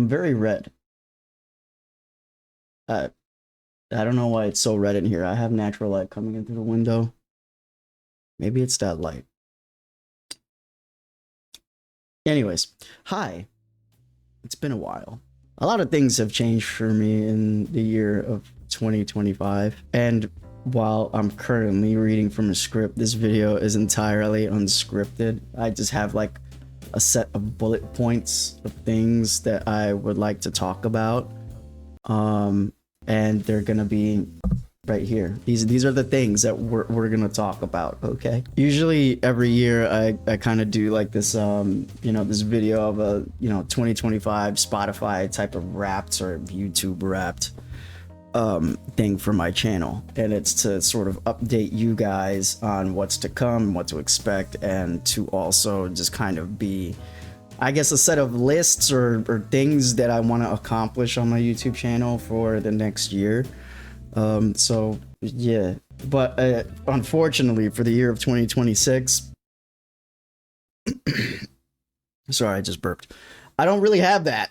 I'm very red. Uh, I don't know why it's so red in here. I have natural light coming in through the window. Maybe it's that light. Anyways, hi. It's been a while. A lot of things have changed for me in the year of 2025. And while I'm currently reading from a script, this video is entirely unscripted. I just have like a set of bullet points of things that I would like to talk about. And they're gonna be right here. These are the things that we're gonna talk about, okay? Usually every year I kind of do like this this video of a 2025 Spotify type of wrapped or YouTube wrapped thing for my channel, and it's to sort of update you guys on what's to come, what to expect, and to also just kind of be, I guess, a set of lists or things that I want to accomplish on my YouTube channel for the next year. So yeah, but unfortunately for the year of 2026, sorry, I just burped. I don't really have that.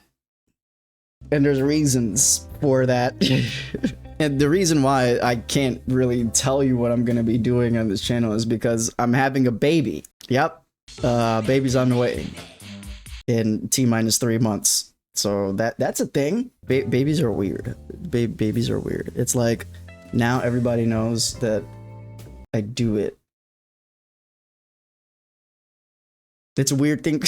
And there's reasons for that. And the reason why I can't really tell you what I'm going to be doing on this channel is because I'm having a baby. Yep. Baby's on the way in T-3 months. So that's a thing. Babies are weird. Babies are weird. It's like now everybody knows that I do it. It's a weird thing.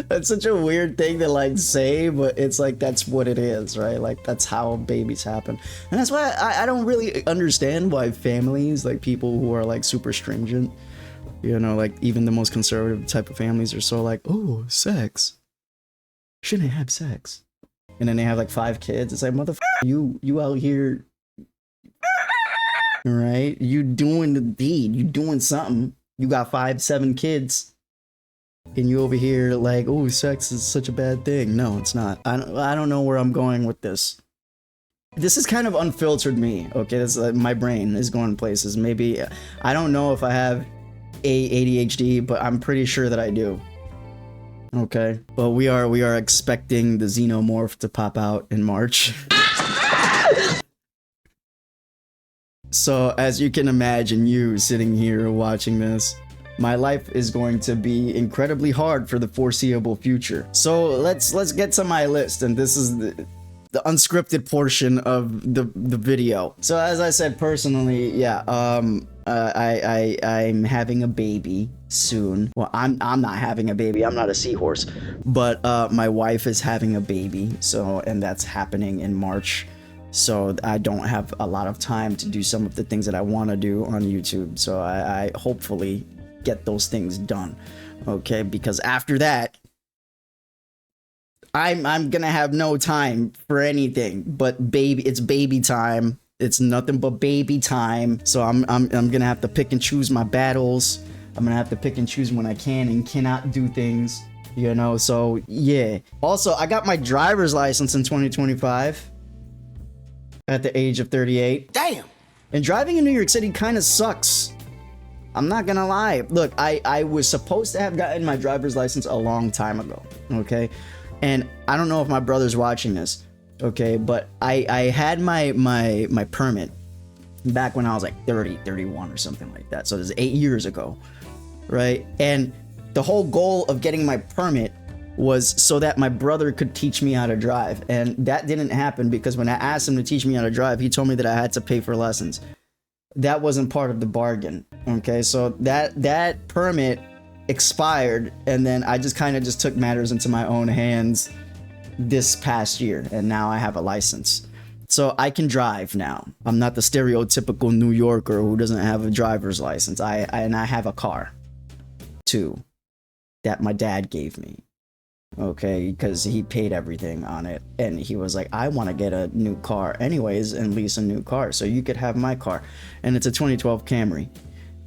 That's such a weird thing to like say, but it's like that's what it is, right? Like that's how babies happen. And that's why I don't really understand why families, like people who are like super stringent, like even the most conservative type of families are so like, oh, sex. Shouldn't I have sex? And then they have like 5 kids. It's like, motherfucker, you out here, right? You doing the deed. You doing something. You got 5, 7 kids. And you over here like, oh, sex is such a bad thing. No, it's not. I don't know where I'm going with this. This is kind of unfiltered me, okay? That's my brain is going places. Maybe, I don't know if I have ADHD, but I'm pretty sure that I do. Okay, but we are expecting the xenomorph to pop out in March. So as you can imagine, you sitting here watching this, my life is going to be incredibly hard for the foreseeable future. So let's get to my list, and this is the unscripted portion of the video. So as I said, personally, yeah, I'm having a baby soon. Well, I'm not having a baby. I'm not a seahorse, but my wife is having a baby. So, and that's happening in March. So I don't have a lot of time to do some of the things that I want to do on YouTube. So I hopefully get those things done, okay? Because after that, I'm gonna have no time for anything but it's baby time. It's nothing but baby time. So I'm gonna have to pick and choose my battles. I'm gonna have to pick and choose when I can and cannot do things, so yeah. Also, I got my driver's license in 2025 at the age of 38. Damn. And driving in New York City kind of sucks. I'm not gonna lie. Look, I was supposed to have gotten my driver's license a long time ago, okay? And I don't know if my brother's watching this, okay? But I had my permit back when I was like 30, 31 or something like that. So this is 8 years ago, right? And the whole goal of getting my permit was so that my brother could teach me how to drive. And that didn't happen because when I asked him to teach me how to drive, he told me that I had to pay for lessons. That wasn't part of the bargain, okay? So that permit expired, and then I just kind of just took matters into my own hands this past year, and now I have a license. So I can drive now. I'm not the stereotypical New Yorker who doesn't have a driver's license. I have a car, too, that my dad gave me. Okay, because he paid everything on it, and he was like, I want to get a new car anyways and lease a new car, so you could have my car. And it's a 2012 Camry,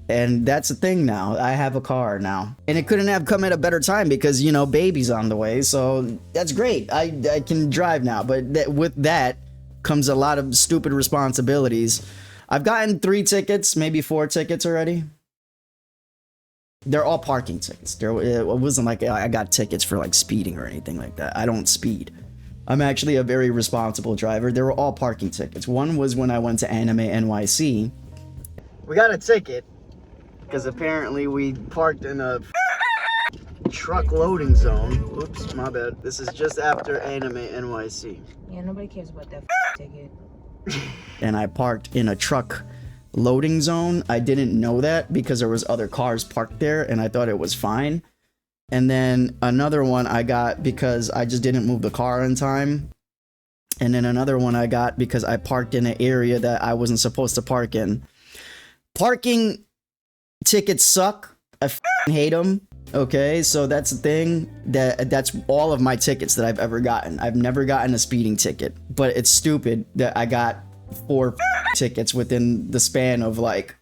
and that's the thing now. I have a car now, and it couldn't have come at a better time because baby's on the way, so that's great. I can drive now, but with that comes a lot of stupid responsibilities. I've gotten 3 tickets, maybe 4 tickets already. They're all parking tickets. It wasn't like I got tickets for like speeding or anything like that. I don't speed. I'm actually a very responsible driver. They were all parking tickets. One was when I went to Anime NYC. We got a ticket because apparently we parked in a truck loading zone. Oops, my bad. This is just after Anime NYC. Yeah, nobody cares about that ticket. And I parked in a truck loading zone. I didn't know that because there was other cars parked there and I thought it was fine. And then another one I got because I just didn't move the car in time. And then another one I got because I parked in an area that I wasn't supposed to park in. Parking tickets suck. I hate them. Okay, so that's the thing. That's all of my tickets that I've ever gotten. I've never gotten a speeding ticket, but it's stupid that I got 4 tickets within the span of like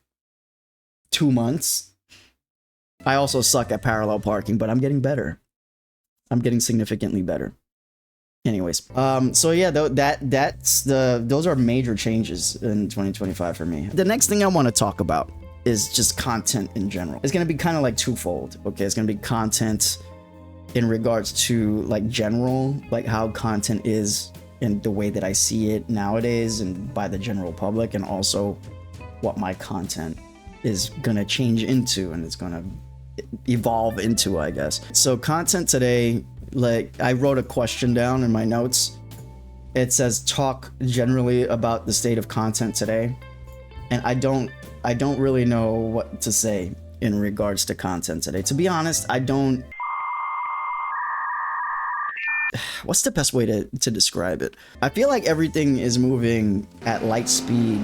2 months. I also suck at parallel parking, but I'm getting better. I'm getting significantly better. Anyways, so yeah, those are major changes in 2025 for me. The next thing I want to talk about is just content in general. It's gonna be kind of like twofold. Okay, it's gonna be content in regards to like general, like how content is and the way that I see it nowadays and by the general public, and also what my content is gonna change into and it's gonna evolve into, I guess. So content today, like I wrote a question down in my notes. It says talk generally about the state of content today, and I don't really know what to say in regards to content today. To be honest, I don't. What's the best way to describe it? I feel like everything is moving at light speed.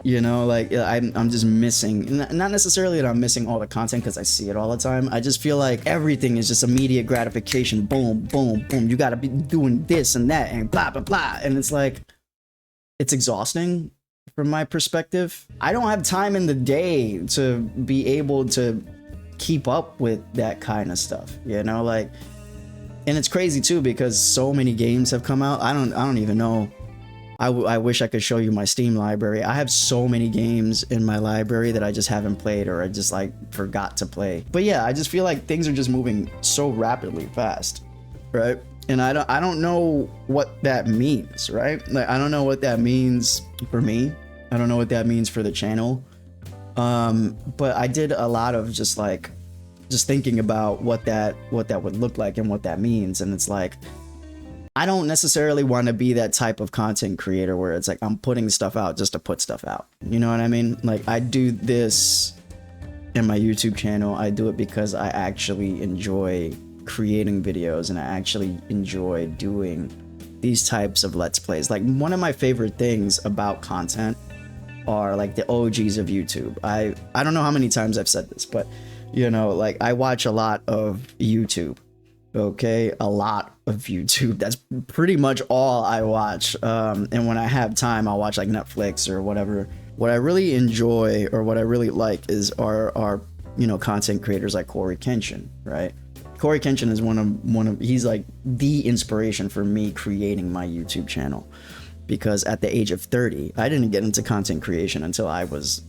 You know, like I'm just missing, not necessarily that I'm missing all the content because I see it all the time. I just feel like everything is just immediate gratification. Boom, boom, boom. You got to be doing this and that and blah, blah, blah. And it's like, it's exhausting from my perspective. I don't have time in the day to be able to keep up with that kind of stuff, you know, like, and it's crazy too because so many games have come out. I don't even know. I wish I could show you my Steam library. I have so many games in my library that I just haven't played or I just like forgot to play. But yeah, I just feel like things are just moving so rapidly fast, right? And I don't know what that means, right? Like I don't know what that means for me. I don't know what that means for the channel. But I did a lot of just thinking about what that would look like and what that means. And it's like, I don't necessarily want to be that type of content creator where it's like I'm putting stuff out just to put stuff out. You know what I mean? Like I do this in my YouTube channel. I do it because I actually enjoy creating videos and I actually enjoy doing these types of Let's Plays. Like one of my favorite things about content are like the OGs of YouTube. I don't know how many times I've said this, but you know, like I watch a lot of YouTube. Okay, a lot of YouTube. That's pretty much all I watch. And when I have time, I'll watch like Netflix or whatever. What I really enjoy or what I really like is our you know, content creators like Corey Kenshin, right? Corey Kenshin is one of he's like the inspiration for me creating my YouTube channel, because at the age of 30, I didn't get into content creation until I was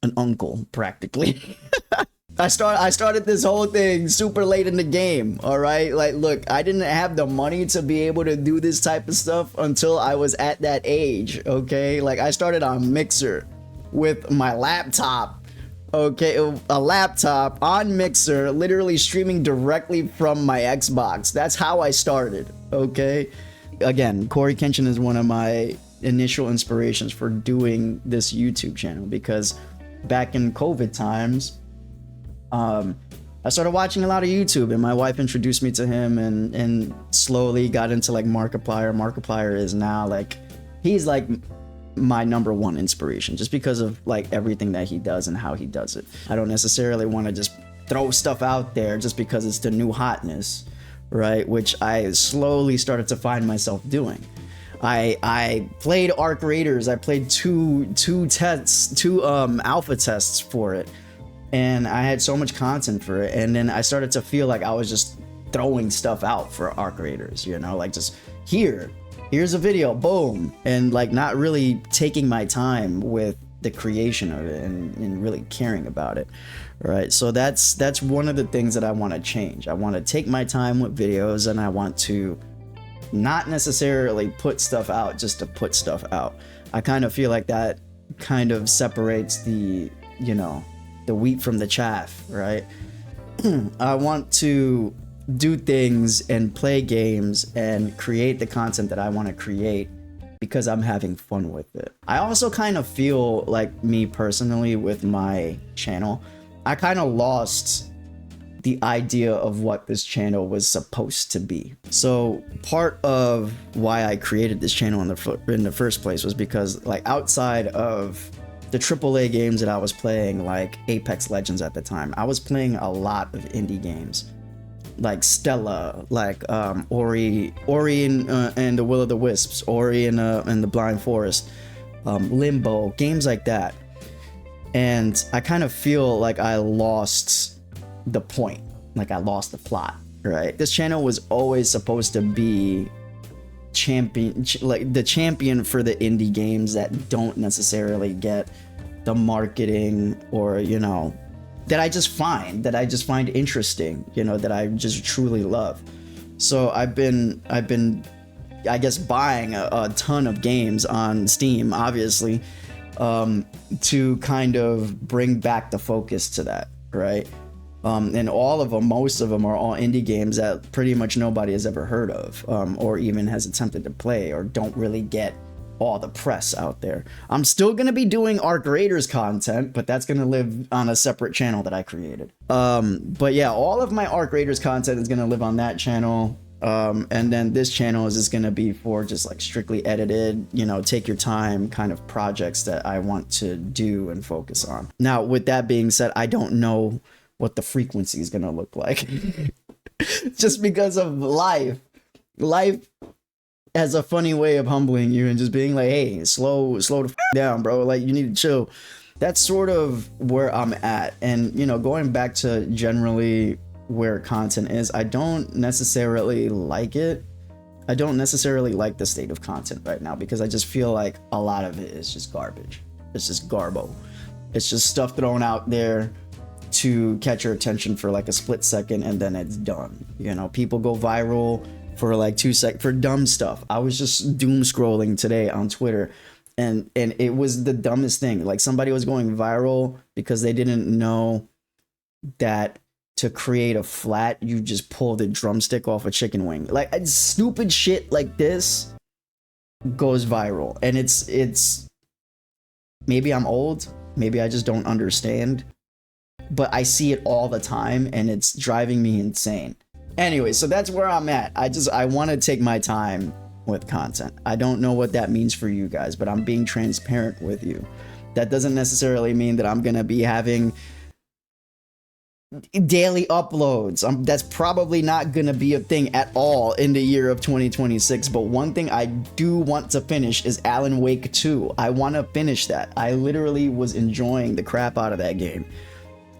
an uncle practically. I started this whole thing super late in the game, all right? Like, look, I didn't have the money to be able to do this type of stuff until I was at that age, okay? Like, I started on Mixer with my laptop, okay? A laptop on Mixer, literally streaming directly from my Xbox. That's how I started, okay? Again, Corey Kenshin is one of my initial inspirations for doing this YouTube channel, because back in COVID times, I started watching a lot of YouTube, and my wife introduced me to him, and slowly got into like Markiplier. Markiplier is now like, he's like my #1 inspiration, just because of like everything that he does and how he does it. I don't necessarily want to just throw stuff out there just because it's the new hotness, right? Which I slowly started to find myself doing. I played Arc Raiders. I played two alpha tests for it. And I had so much content for it, and then I started to feel like I was just throwing stuff out for Arc Raiders, you know, like just here's a video, boom, and like not really taking my time with the creation of it and really caring about it, right? So that's one of the things that I want to change. I want to take my time with videos, and I want to not necessarily put stuff out just to put stuff out. I kind of feel like that kind of separates the, you know, the wheat from the chaff, right? I want to do things and play games and create the content that I want to create because I'm having fun with it. I also kind of feel like, me personally, with my channel, I kind of lost the idea of what this channel was supposed to be. So part of why I created this channel in the first place was because, like, outside of the AAA games that I was playing, like Apex Legends at the time, I was playing a lot of indie games, like Stella, like Ori and the Will of the Wisps, Ori and the Blind Forest, Limbo, games like that. And I kind of feel like I lost the point, like I lost the plot, right? This channel was always supposed to be like the champion for the indie games that don't necessarily get the marketing, or, you know, that I just find interesting, you know, that I just truly love. So I've been I guess buying a ton of games on Steam, obviously, to kind of bring back the focus to that, right? And most of them are all indie games that pretty much nobody has ever heard of, or even has attempted to play, or don't really get all the press out there. I'm still going to be doing Arc Raiders content, but that's going to live on a separate channel that I created. But yeah, all of my Arc Raiders content is going to live on that channel. And then this channel is just going to be for just like strictly edited, you know, take your time kind of projects that I want to do and focus on. Now, with that being said, I don't know what the frequency is going to look like just because of life has a funny way of humbling you and just being like, hey, slow the down, bro. Like, you need to chill. That's sort of where I'm at. And, you know, going back to generally where content is, I don't necessarily like it. I don't necessarily like the state of content right now, because I just feel like a lot of it is just garbage. It's just garbo. It's just stuff thrown out there to catch your attention for like a split second, and then it's done. You know, people go viral for like 2 seconds for dumb stuff. I was just doom scrolling today on Twitter, and it was the dumbest thing. Like, somebody was going viral because they didn't know that to create a flat, you just pull the drumstick off a chicken wing. Like, stupid shit like this goes viral, and it's maybe I'm old, maybe I just don't understand, but I see it all the time, and it's driving me insane. Anyway, so that's where I'm at. I want to take my time with content. I don't know what that means for you guys, but I'm being transparent with you. That doesn't necessarily mean that I'm going to be having daily uploads. That's probably not going to be a thing at all in the year of 2026. But one thing I do want to finish is Alan Wake 2. I want to finish that. I literally was enjoying the crap out of that game,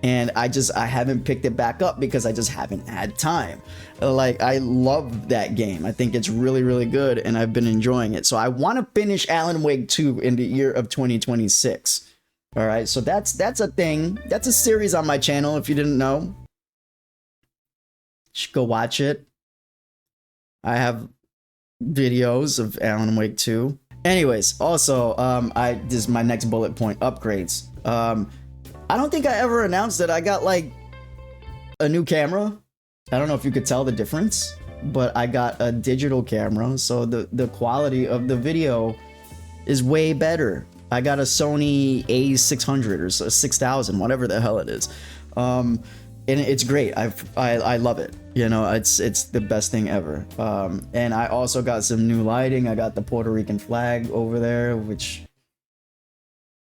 and I haven't picked it back up because I just haven't had time. Like, I love that game. I think it's really, really good, and I've been enjoying it. So I want to finish Alan Wake 2 in the year of 2026. All right, so that's a thing. That's a series on my channel, if you didn't know. You should go watch it. I have videos of Alan Wake 2. Anyways, also, this is my next bullet point, upgrades. I don't think I ever announced that I got like a new camera. I don't know if you could tell the difference, but I got a digital camera, so the quality of the video is way better. I got a Sony A600 or 6000, whatever the hell it is, and it's great. I love it. You know, it's the best thing ever. And I also got some new lighting. I got the Puerto Rican flag over there, which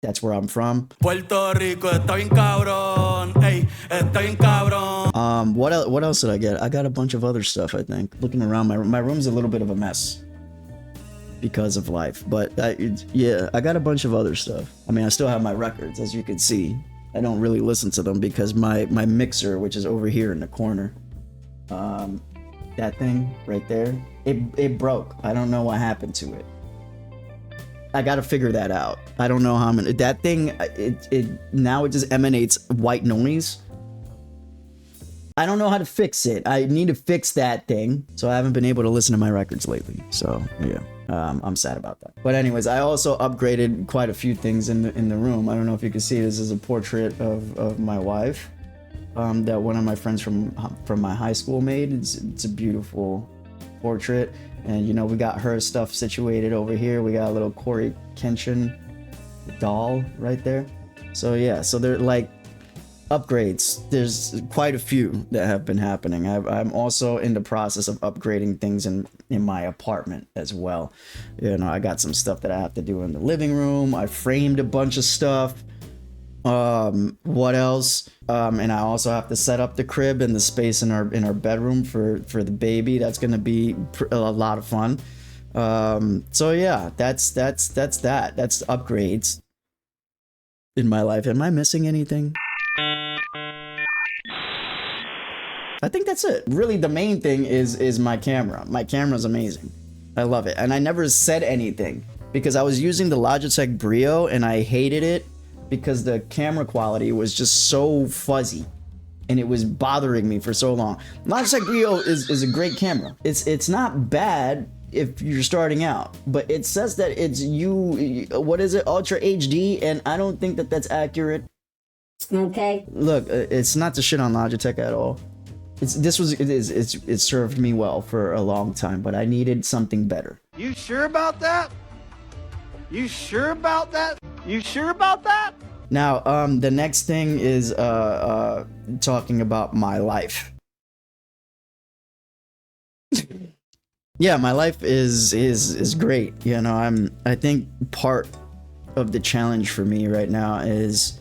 that's where I'm from. Puerto Rico está bien cabrón. Hey, está bien cabrón. What else did I get? I got a bunch of other stuff, I think. Looking around, my room's a little bit of a mess because of life, but yeah, I got a bunch of other stuff. I mean, I still have my records, as you can see. I don't really listen to them because my mixer, which is over here in the corner, that thing right there, it broke. I don't know what happened to it. I gotta figure that out. I don't know how I'm gonna, that thing, it now it just emanates white noise. I don't know how to fix it. I need to fix that thing. So I haven't been able to listen to my records lately. So yeah, I'm sad about that. But anyways, I also upgraded quite a few things in the room. I don't know if you can see, this is a portrait of my wife that one of my friends from my high school made. It's a beautiful portrait. And you know, we got her stuff situated over here. We got a little Corey Kenshin doll right there. So yeah, so they're like upgrades. There's quite a few that have been happening. I'm also in the process of upgrading things in my apartment as well. You know, I got some stuff that I have to do in the living room. I framed a bunch of stuff. What else? And I also have to set up the crib and the space in our bedroom for the baby. That's gonna be a lot of fun. So yeah, that's upgrades in my life. Am I missing anything? I think that's it. Really, the main thing is my camera. My camera's amazing. I love it. And I never said anything because I was using the Logitech Brio and I hated it because the camera quality was just so fuzzy and it was bothering me for so long. Logitech Brio is a great camera. It's not bad if you're starting out, but it says that it's what is it, Ultra HD, and I don't think that that's accurate. Okay. Look, it's not to shit on Logitech at all. It served me well for a long time, but I needed something better. You sure about that? You sure about that? You sure about that? Now, the next thing is talking about my life. Yeah, my life is great. You know, I think part of the challenge for me right now is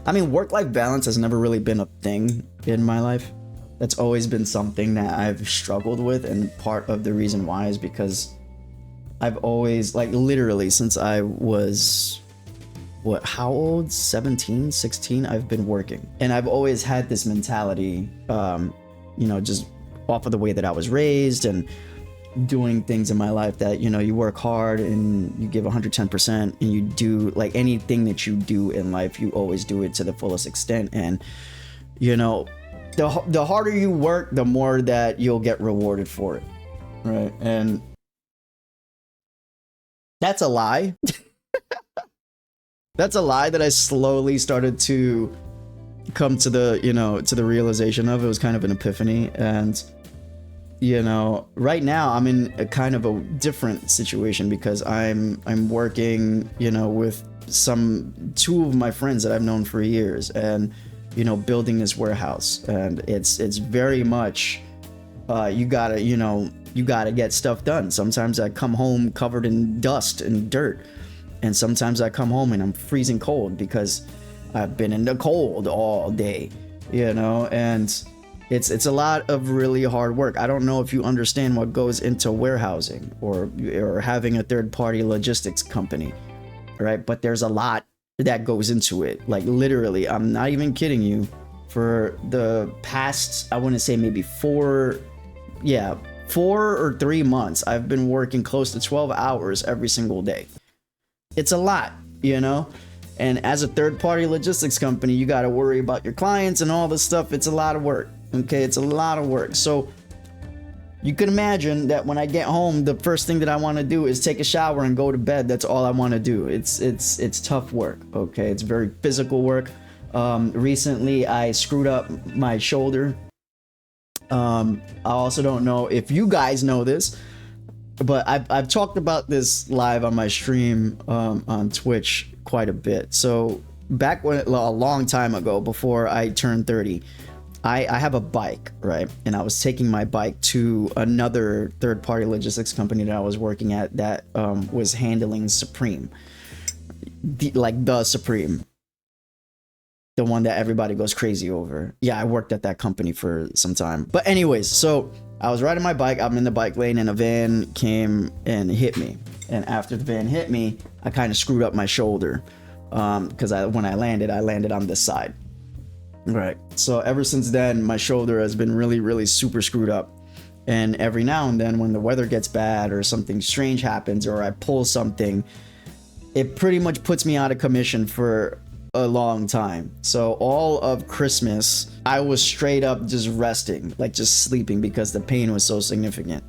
I mean, work-life balance has never really been a thing in my life. That's always been something that I've struggled with, and part of the reason why is because I've always, like, literally since I was, how old? 17, 16? I've been working. And I've always had this mentality, you know, just off of the way that I was raised and doing things in my life that, you know, you work hard and you give 110% and you do, like, anything that you do in life, you always do it to the fullest extent. And, you know, the harder you work, the more that you'll get rewarded for it, right? And that's a lie. That's a lie that I slowly started to come to the, you know, to the realization of. It was kind of an epiphany. And, you know, right now I'm in a kind of a different situation because I'm working, you know, with two of my friends that I've known for years, and, you know, building this warehouse. And it's very much you gotta get stuff done. Sometimes I come home covered in dust and dirt, and sometimes I come home and I'm freezing cold because I've been in the cold all day, you know. And it's a lot of really hard work. I don't know if you understand what goes into warehousing or having a third-party logistics company, right? But there's a lot that goes into it. Like, literally, I'm not even kidding you. For the past, I want to say maybe 4 or 3 months, I've been working close to 12 hours every single day. It's a lot, you know? And as a third-party logistics company, you got to worry about your clients and all this stuff. It's a lot of work. Okay, it's a lot of work. So you can imagine that when I get home, the first thing that I want to do is take a shower and go to bed. That's all I want to do. It's tough work. Okay, it's very physical work. Recently I screwed up my shoulder. I also don't know if you guys know this, but I've talked about this live on my stream on Twitch quite a bit. So back when, a long time ago, before I turned 30, I have a bike, right? And I was taking my bike to another third-party logistics company that I was working at that was handling Supreme. The Supreme. The one that everybody goes crazy over. Yeah, I worked at that company for some time. But anyways, so I was riding my bike. I'm in the bike lane and a van came and hit me. And after the van hit me, I kind of screwed up my shoulder. Because when I landed on this side. Right. So ever since then, my shoulder has been really, really super screwed up. And every now and then when the weather gets bad or something strange happens or I pull something, it pretty much puts me out of commission for a long time. So all of Christmas, I was straight up just resting, like just sleeping because the pain was so significant.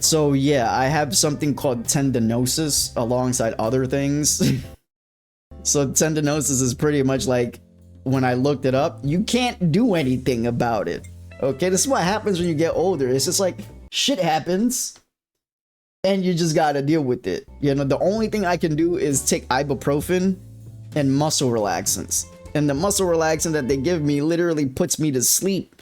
So yeah, I have something called tendinosis alongside other things. So tendinosis is pretty much like, when I looked it up, you can't do anything about it. Okay, this is what happens when you get older. It's just like shit happens and you just gotta deal with it. You know, the only thing I can do is take ibuprofen and muscle relaxants. And the muscle relaxant that they give me literally puts me to sleep.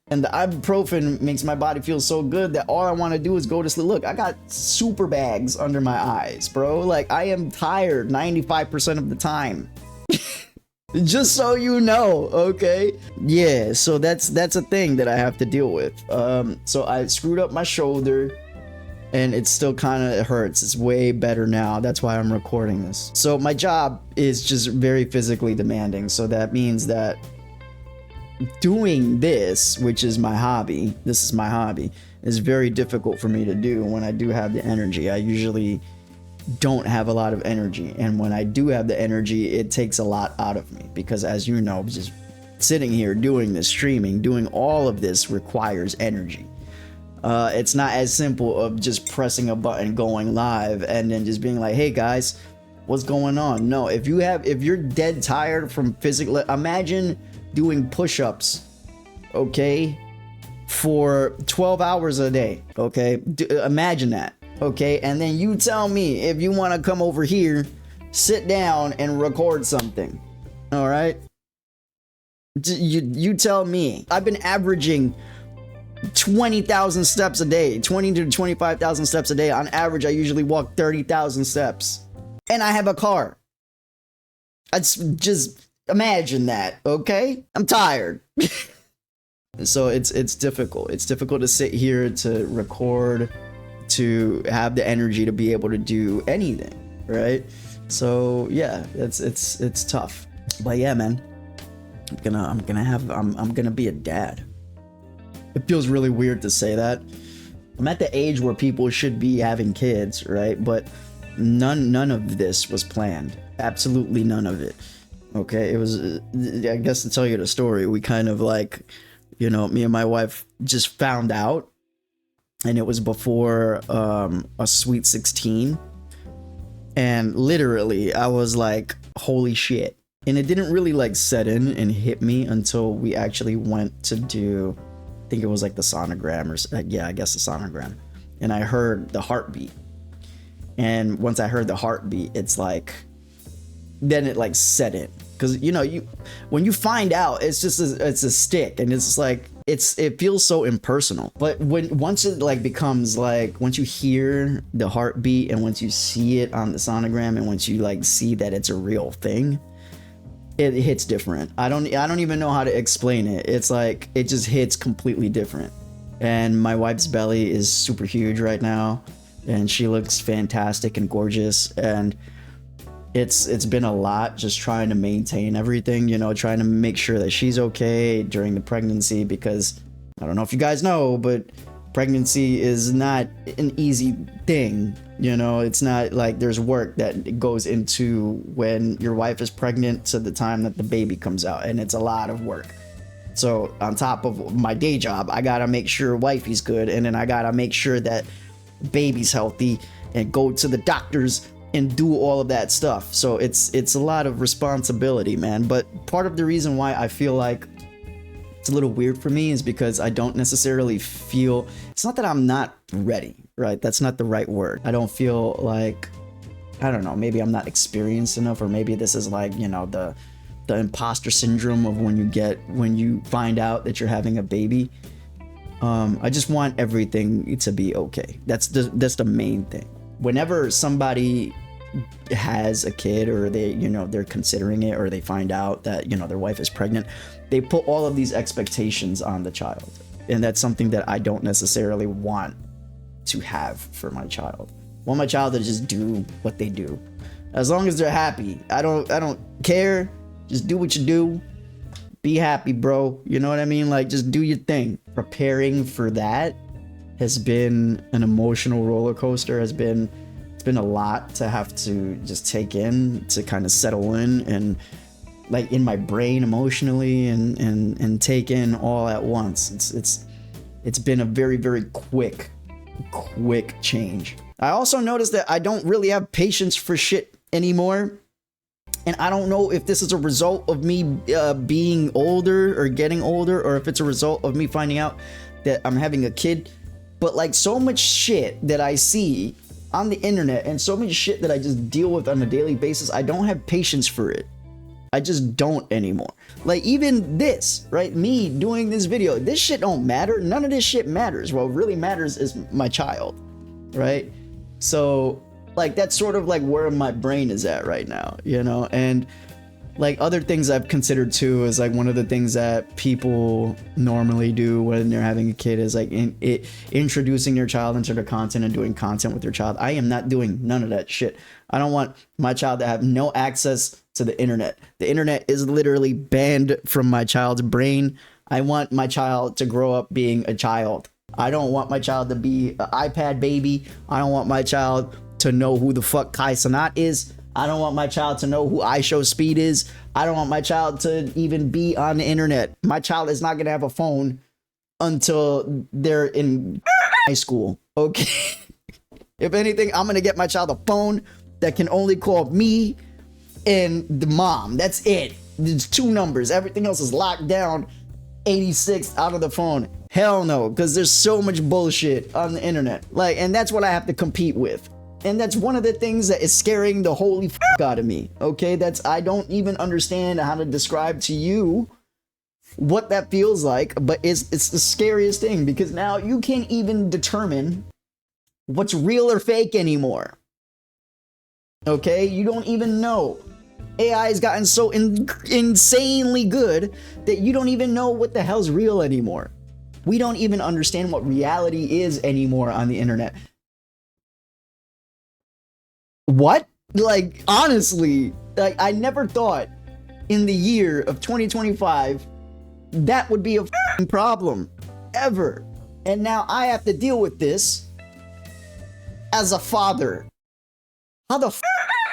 And the ibuprofen makes my body feel so good that all I want to do is go to sleep. Look, I got super bags under my eyes, bro. Like, I am tired 95% of the time. Just so you know, okay? Yeah, so that's a thing that I have to deal with. So I screwed up my shoulder and it still kind of hurts. It's way better now. That's why I'm recording this. So my job is just very physically demanding. So that means that doing this, which is my hobby, is very difficult for me to do when I do have the energy. I usually don't have a lot of energy, and when I do have the energy, it takes a lot out of me, because as you know, just sitting here doing this, streaming, doing all of this requires energy. It's not as simple of just pressing a button, going live, and then just being like, hey guys, what's going on? No, if you're dead tired from physical, imagine doing push-ups, okay, for 12 hours a day, okay? Imagine that, okay? And then you tell me if you want to come over here, sit down and record something, all right? You tell me. I've been averaging 20,000 steps a day, 20 to 25,000 steps a day. On average, I usually walk 30,000 steps, and I have a car. It's just imagine that, okay? I'm tired. So it's difficult. It's difficult to sit here, to record, to have the energy to be able to do anything, right? So yeah, it's tough. But yeah, man, I'm gonna be a dad. It feels really weird to say that. I'm at the age where people should be having kids, right? But none of this was planned. Absolutely none of it. Okay, it was, I guess to tell you the story, we kind of like, you know, me and my wife just found out, and it was before a Sweet 16, and literally I was like, holy shit. And it didn't really like set in and hit me until we actually went to do, I think it was like the sonogram, or yeah, I guess the sonogram, and I heard the heartbeat. And once I heard the heartbeat, it's like, then it like set in. Because you know, when you find out, it's just it's a stick, and it's like it feels so impersonal. But once it like becomes like, once you hear the heartbeat, and once you see it on the sonogram, and once you like see that it's a real thing, it hits different. I don't even know how to explain it. It's like it just hits completely different. And my wife's belly is super huge right now, and she looks fantastic and gorgeous, and it's been a lot just trying to maintain everything, you know, trying to make sure that she's okay during the pregnancy, because I don't know if you guys know, but pregnancy is not an easy thing. You know, it's not like there's work that goes into when your wife is pregnant to the time that the baby comes out, and it's a lot of work. So on top of my day job, I gotta make sure wifey's good, and then I gotta make sure that baby's healthy and go to the doctors and do all of that stuff. So it's a lot of responsibility, man. But part of the reason why I feel like it's a little weird for me is because I don't necessarily feel, it's not that I'm not ready, right? That's not the right word. I don't feel like, I don't know, maybe I'm not experienced enough, or maybe this is like, you know, the imposter syndrome of when you find out that you're having a baby. I just want everything to be okay. That's the main thing. Whenever somebody has a kid, or they, you know, they're considering it, or they find out that, you know, their wife is pregnant, they put all of these expectations on the child, and that's something that I don't necessarily want to have for my child. I want my child to just do what they do, as long as they're happy. I don't care. Just do what you do, be happy, bro. You know what I mean? Like, just do your thing. Preparing for that has been an emotional roller coaster. It's been a lot to have to just take in, to kind of settle in, and like in my brain emotionally, and take in all at once. It's been a very, very quick change. I also noticed that I don't really have patience for shit anymore. And I don't know if this is a result of me being older or getting older, or if it's a result of me finding out that I'm having a kid. But like, so much shit that I see on the internet and so much shit that I just deal with on a daily basis, I don't have patience for it. I just don't anymore. Like, even this, right? Me doing this video, this shit don't matter. None of this shit matters. What really matters is my child, right? So like, that's sort of like where my brain is at right now, you know? And like, other things I've considered too is like, one of the things that people normally do when they're having a kid is like introducing their child into their content and doing content with their child. I am not doing none of that shit. I don't want my child to have no access to the internet. The internet is literally banned from my child's brain. I want my child to grow up being a child. I don't want my child to be an iPad baby. I don't want my child to know who the fuck Kai Cenat is. I don't want my child to know who iShowSpeed is. I don't want my child to even be on the internet. My child is not gonna have a phone until they're in high school, okay? If anything, I'm gonna get my child a phone that can only call me and the mom. That's it. There's 2 numbers. Everything else is locked down. 86 out of the phone. Hell no, because there's so much bullshit on the internet. Like, and that's what I have to compete with. And that's one of the things that is scaring the holy fuck out of me. Okay, I don't even understand how to describe to you what that feels like, but it's the scariest thing, because now you can't even determine what's real or fake anymore. Okay, you don't even know. AI has gotten so insanely good that you don't even know what the hell's real anymore. We don't even understand what reality is anymore on the internet. What? Like, honestly, like, I never thought in the year of 2025 that would be a f***ing problem ever. And now I have to deal with this as a father. How the f***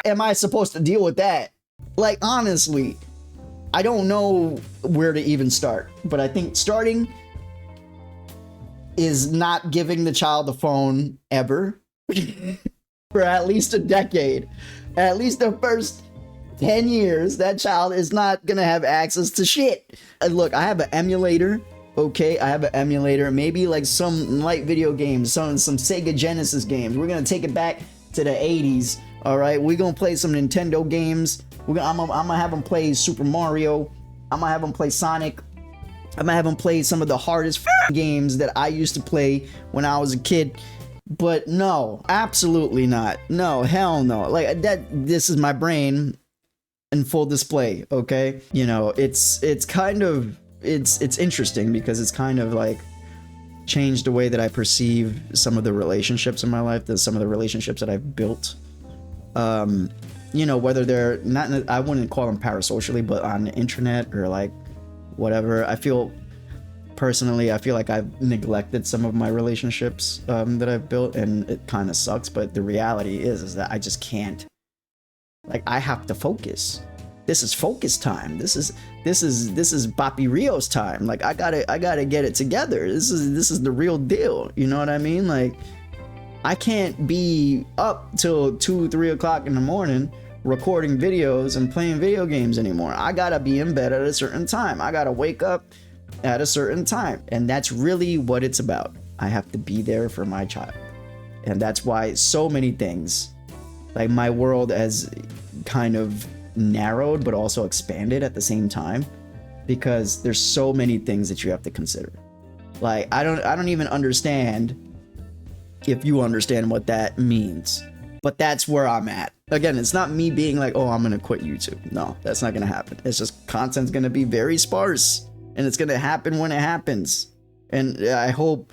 am I supposed to deal with that? Like, honestly, I don't know where to even start. But I think starting is not giving the child a phone ever. For at least a decade. At least the first 10 years, that child is not gonna have access to shit. Look, I have an emulator, okay? I have an emulator, maybe like some light video games, some Sega Genesis games. We're gonna take it back to the 80s, all right? We're gonna play some Nintendo games. I'm gonna have them play Super Mario. I'm gonna have them play Sonic. I'm gonna have them play some of the hardest games that I used to play when I was a kid. But no, absolutely not. No, hell no. Like, this is my brain in full display, okay? You know, it's kind of, it's interesting, because it's kind of like changed the way that I perceive some of the relationships in my life, some of the relationships that I've built. You know, whether they're not, I wouldn't call them parasocially, but on the internet or like whatever. Personally, I feel like I've neglected some of my relationships that I've built, and it kind of sucks. But the reality is that I just can't. Like, I have to focus. This is focus time. This is Papi Rio's time. Like, I gotta get it together. This is the real deal. You know what I mean? Like, I can't be up till 2-3 o'clock in the morning recording videos and playing video games anymore. I gotta be in bed at a certain time. I gotta wake up at a certain time, and that's really what it's about. I have to be there for my child, and that's why so many things, like, my world has kind of narrowed but also expanded at the same time, because there's so many things that you have to consider. Like, I don't even understand if you understand what that means, but that's where I'm at. Again, it's not me being like, oh, I'm gonna quit YouTube. No, that's not gonna happen. It's just content's gonna be very sparse. And it's going to happen when it happens. And I hope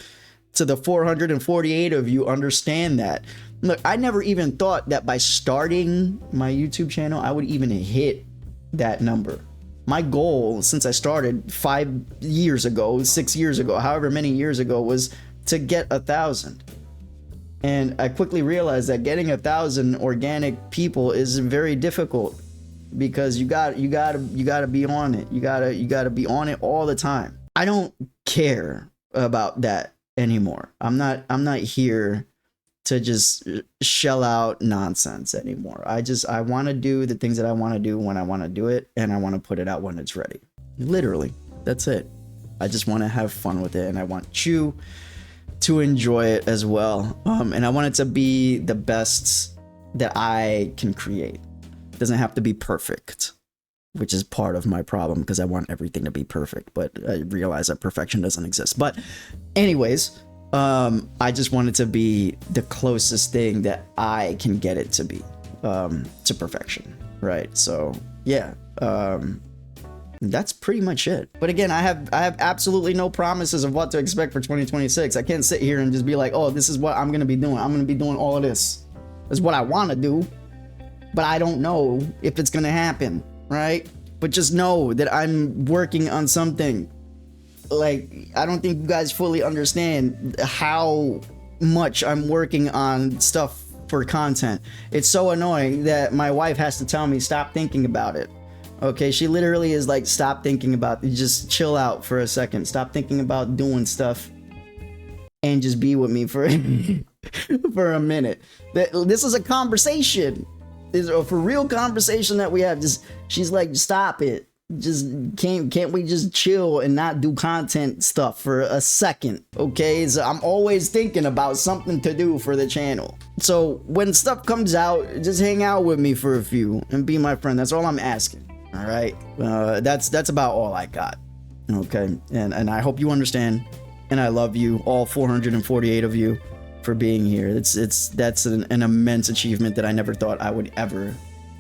to the 448 of you understand that. Look, I never even thought that by starting my YouTube channel, I would even hit that number. My goal since I started 5 years ago, 6 years ago, however many years ago, was to get 1,000. And I quickly realized that getting 1,000 organic people is very difficult, because you gotta be on it. You gotta be on it all the time. I don't care about that anymore. I'm not here to just shell out nonsense anymore. I want to do the things that I want to do when I want to do it, and I want to put it out when it's ready. Literally, that's it. I just want to have fun with it, and I want you to enjoy it as well. And I want it to be the best that I can create. It doesn't have to be perfect, which is part of my problem, because I want everything to be perfect, but I realize that perfection doesn't exist. But anyways, I just want it to be the closest thing that I can get it to be, to perfection, right? So yeah, that's pretty much it. But again, I have absolutely no promises of what to expect for 2026. I can't sit here and just be like, oh, this is what I'm gonna be doing. I'm gonna be doing all of this. That's what I want to do, but I don't know if it's gonna happen, right? But just know that I'm working on something. Like, I don't think you guys fully understand how much I'm working on stuff for content. It's so annoying that my wife has to tell me, stop thinking about it. Okay, she literally is like, stop thinking about it. Just chill out for a second. Stop thinking about doing stuff and just be with me for for a minute. This is a conversation. This is a for real conversation that we have. Just, she's like, stop it. Just can't we just chill and not do content stuff for a second? Okay, so I'm always thinking about something to do for the channel. So when stuff comes out, just hang out with me for a few and be my friend. That's all I'm asking. All right, that's about all I got. Okay, and I hope you understand, and I love you, all 448 of you, for being here. That's an immense achievement that I never thought I would ever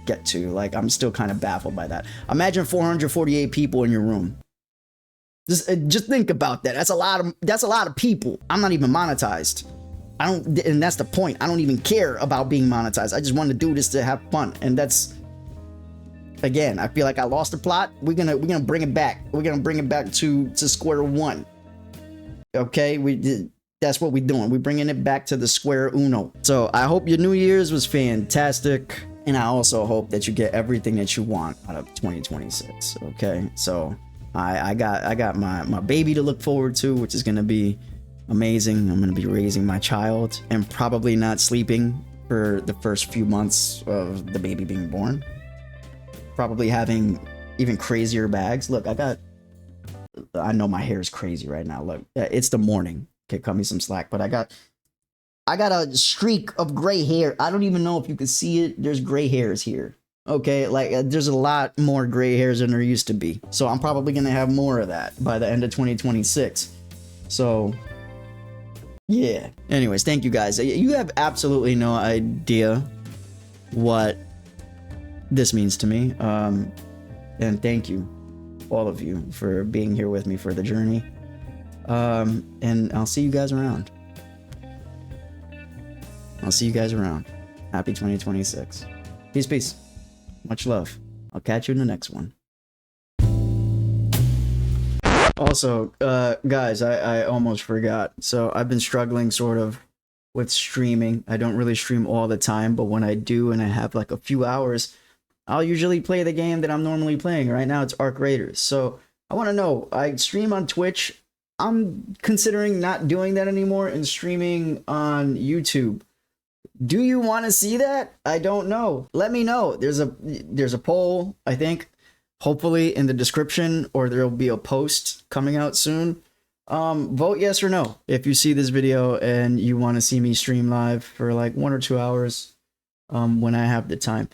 get to. Like, I'm still kind of baffled by that. Imagine 448 people in your room. Just think about that. That's a lot of people. I'm not even monetized. And that's the point. I don't even care about being monetized. I just want to do this to have fun. And that's, again, I feel like I lost the plot. We're gonna bring it back. We're gonna bring it back to square one. Okay, that's what we're doing. We're bringing it back to the square uno. So I hope your New Year's was fantastic. And I also hope that you get everything that you want out of 2026. Okay, so I got my baby to look forward to, which is gonna be amazing. I'm gonna be raising my child and probably not sleeping for the first few months of the baby being born. Probably having even crazier bags. Look, I know my hair is crazy right now. Look, it's the morning. Okay, cut me some slack, but I got a streak of gray hair. I don't even know if you can see it. There's gray hairs here. Okay, like there's a lot more gray hairs than there used to be. So I'm probably gonna have more of that by the end of 2026. So yeah. Anyways, thank you guys. You have absolutely no idea what this means to me. And thank you, all of you, for being here with me for the journey. And I'll see you guys around. I'll see you guys around. Happy 2026. Peace, peace. Much love. I'll catch you in the next one. Also, guys, I almost forgot. So I've been struggling sort of with streaming. I don't really stream all the time, but when I do and I have like a few hours, I'll usually play the game that I'm normally playing. Right now it's Arc Raiders. So I want to know, I stream on Twitch. I'm considering not doing that anymore and streaming on YouTube. Do you want to see that? I don't know. Let me know. There's a poll, I think, hopefully in the description, or there'll be a post coming out soon. Vote yes or no if you see this video and you want to see me stream live for like 1 or 2 hours when I have the time.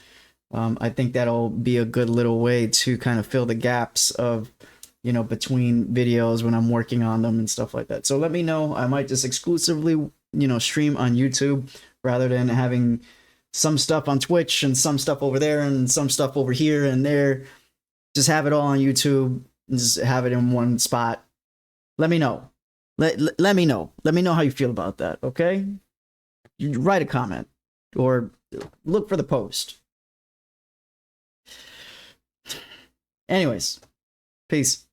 I think that'll be a good little way to kind of fill the gaps of, you know, between videos when I'm working on them and stuff like that. So let me know. I might just exclusively, you know, stream on YouTube rather than having some stuff on Twitch and some stuff over there and some stuff over here and there. Just have it all on YouTube and just have it in one spot. Let me know. Let me know. Let me know how you feel about that, okay? You write a comment or look for the post. Anyways, peace.